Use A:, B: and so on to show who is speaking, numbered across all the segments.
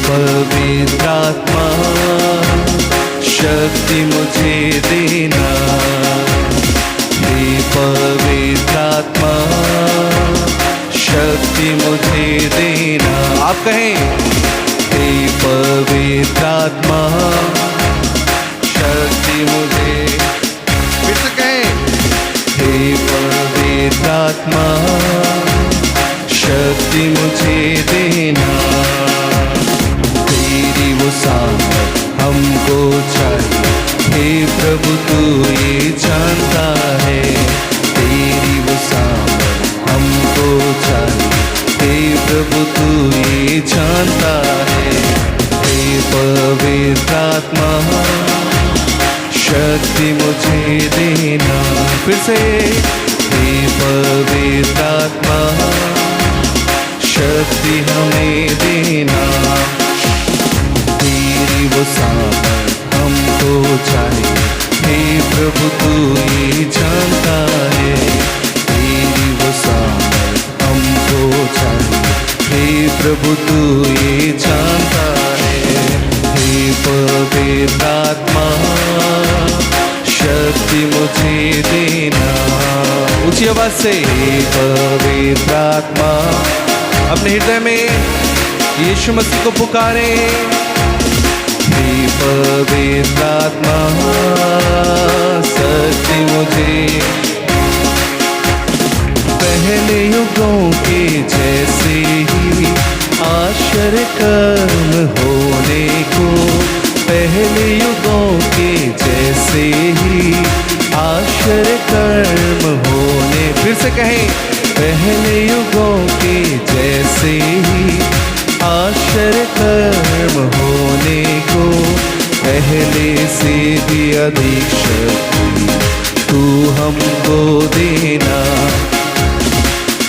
A: पवित्र आत्मा शक्ति मुझे देना, हे पवित्र आत्मा शक्ति मुझे देना। आप कहें, हे पवित्र आत्मा शक्ति मुझे, फिर से कहें, हे पवित्र आत्मा शक्ति मुझे देना। तेरी वो सामर्थ हमको चाहिए, हे प्रभु तू ये जानता है। तेरी वो सामर्थ हमको चाहिए, हे प्रभु तू ये जानता है। हे पवित्र आत्मा शक्ति मुझे देना। फिर से, हे पवित्र आत्मा शक्ति हमें देना। तेरी वो सामर्थ हमको चाहिए, हे प्रभु तू ये जानता है। तेरी वो सामर्थ हमको चाहिए, हे प्रभु तू ये जानता है। हे पवित्र आत्मा शक्ति मुझे देना। ऊंची आवाज से, हे पवित्र आत्मा, अपने हृदय में यीशु मसीह को पुकारे। हे पवित्र आत्मा शक्ति मुझे, पहले युगों के जैसे ही आश्चर्य कर्म होने को, पहले युगों के जैसे ही आश्चर्य कर्म होने। फिर से कहें, पहले युगों के जैसे ही आश्चर्य कर्म होने को, पहले से भी अधिक शक्ति तू हमको देना।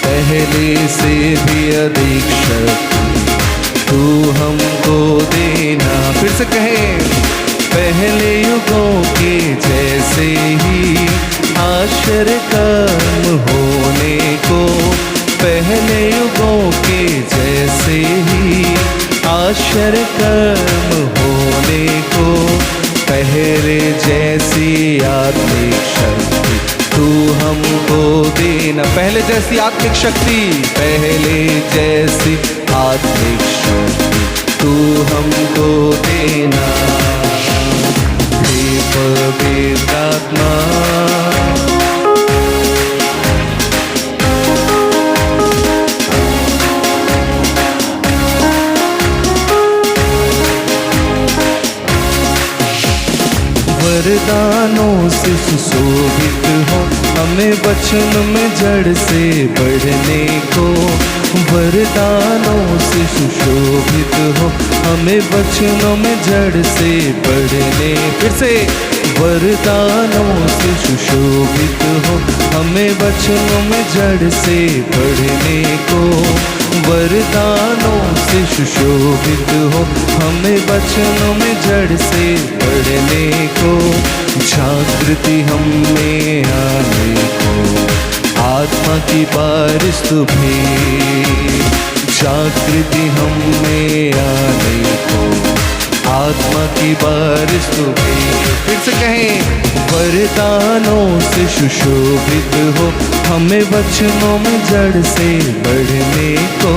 A: पहले से भी अधिक शक्ति तू हमको देना। फिर से कहें, पहले युगों के जैसे ही आश्चर्य कर्म होने को, पहले युगों के जैसे ही आश्चर्य कर्म होने को, पहले जैसी आत्मिक शक्ति तू हमको देना। पहले जैसी आत्मिक शक्ति, पहले जैसी आत्मिक शक्ति तू हमको देना। हे पवित्र आत्मा वरदानों से सुशोभित हो, हमें वचन में जड़ से बढ़ने को। वरदानों से सुशोभित हो, हमें वचनों में जड़ से बढ़ने। फिर से, वरदानों से सुशोभित हो, हमें वचनों में जड़ से बढ़ने को। वरदानों से सुशोभित हो, हमें वचनों में जड़ से बढ़ने को। जागृति हम में आने को, आत्मा की बारिश तुम्हें। जागृति हम में आने को, आत्मा की बारिश तुम्हें। फिर से कहें, वरदानों से सुशोभित हो, हमें वचनों में जड़ से बढ़ने को।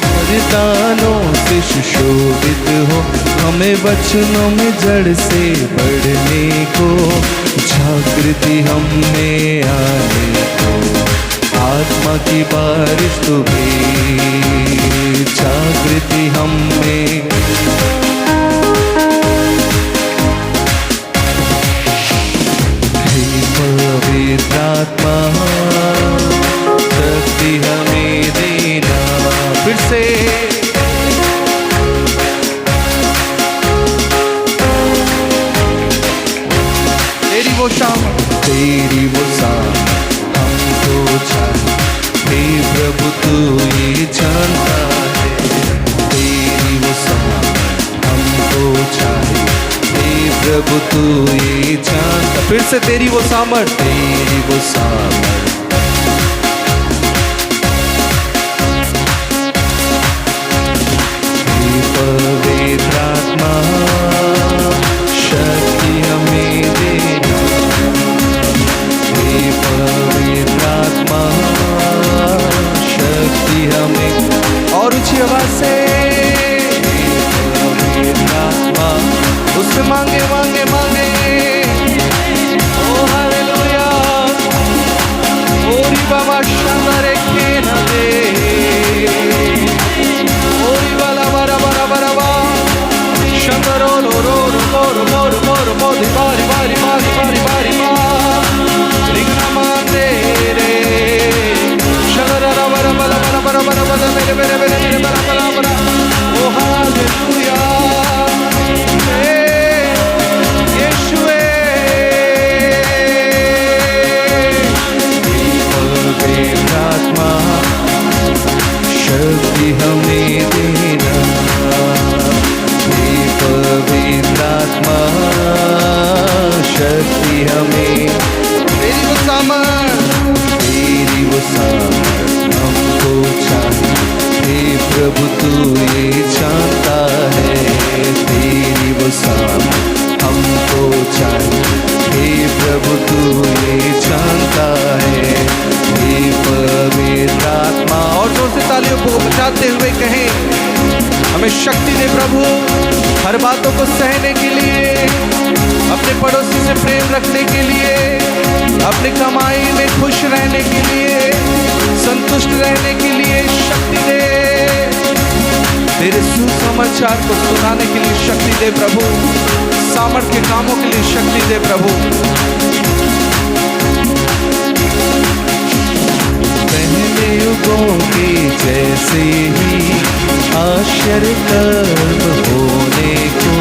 A: वरदानों से सुशोभित हो, हमें वचनों में जड़ से बढ़ने को। जागृति हम में आने को, आत्मा की बारिश तुम्हें। जागृति हम में, पवित्र आत्मा शक्ति हमें देना। फिर से, तेरी वो शाम, तेरी वो शाम हमको चाहिए, हे प्रभु तू ये जानता है। तेरी वो शाम हमको चाहिए, प्रभु तू ये जानता। फिर से, तेरी वो सामर्थ, तेरी वो सामर्थ हे बाबा शांदारे के न दे ओरी वाला बारा बारा बारा बा शांदारो रो रो रो मोर मोर मोर मोदी बारी बारी बारी बारी बारी बा रिंगना मांदे रे शांदारा बारा बारा बारा बारा बारा बारा मेरे मेरे मेरे मेरे बारा बारा बारा ओ हालेलुया यीशुए पवित्र आत्मा शक्ति हमें देना पवित्र आत्मा शक्ति हमें तेरी वो सामर्थ हमको चाहिए हे प्रभु तू ये जानता है तेरी वो सामर्थ हमको चाहिए हे प्रभु तू ये जानता है हे पवित्र आत्मा। और जोर से तालियों को बजाते हुए कहें हमें शक्ति दे प्रभु हर बातों को सहने के लिए अपने पड़ोसी से प्रेम रखने के लिए अपनी कमाई में खुश रहने के लिए संतुष्ट रहने के लिए शक्ति दे तेरे सुसमाचार को सुनाने के लिए शक्ति दे प्रभु सामर्थ के कामों के लिए शक्ति दे प्रभु। पहले युगों के जैसे ही आश्चर्य कर्म होने को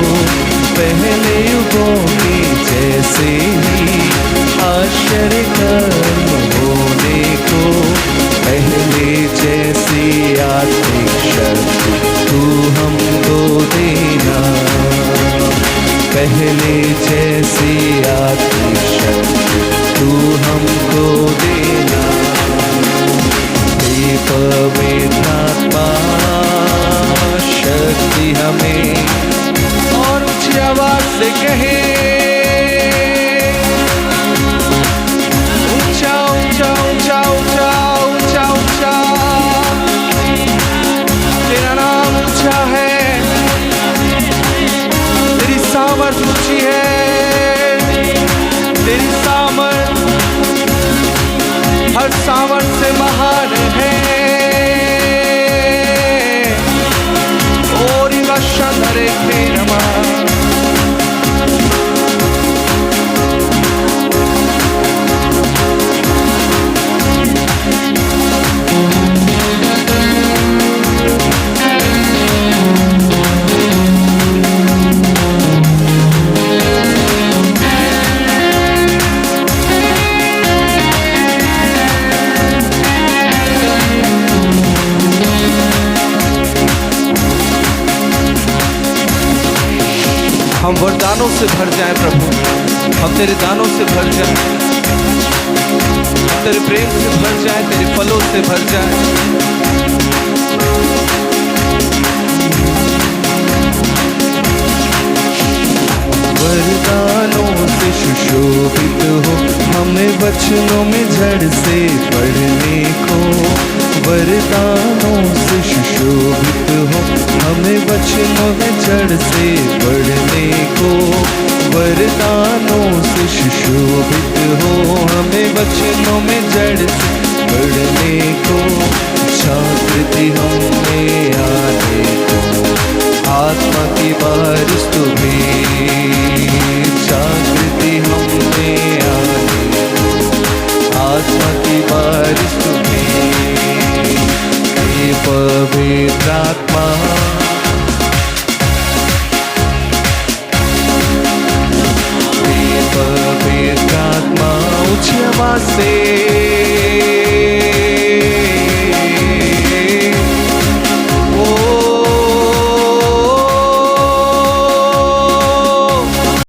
A: पहले युगों के जैसे ही आश्चर्य कर्म होने को पहले जैसी आत्मिक शक्ति तू हमको देना पहले जैसी आत्मिक शक्ति तू हमको देना हे पवित्र आत्मा शक्ति हमें। और ऊंची आवाज से कहे ऊंचा ऊंचा ऊंचा ऊंचा ऊंचा ऊंचा तेरा नाम ऊंचा है तेरी सामर्थ ऊंची है तेरी सामर्थ हर सामर्थ से महान है ओरी वाशंदरे खेरमा हम वरदानों से भर जाएं प्रभु हम तेरे दानों से भर जाएं तेरे प्रेम से भर जाएं तेरे फलों से भर जाएं वरदानों से सुशोभित हो हमें वचनों में जड़ से पढ़ने को वरदानों से सुशोभित हो हमें वचनों में जड़ से पढ़ने को वरदानों से सुशोभित हो हमें वचनों में जड़ से पढ़ने को जागृति हमें आने को आत्मा की बारिश तुम्हें जागृति हमें आने को आत्मा की बारिश तुम्हें पवित्र आत्मा पवित्र आत्मा ऊंची आवाज से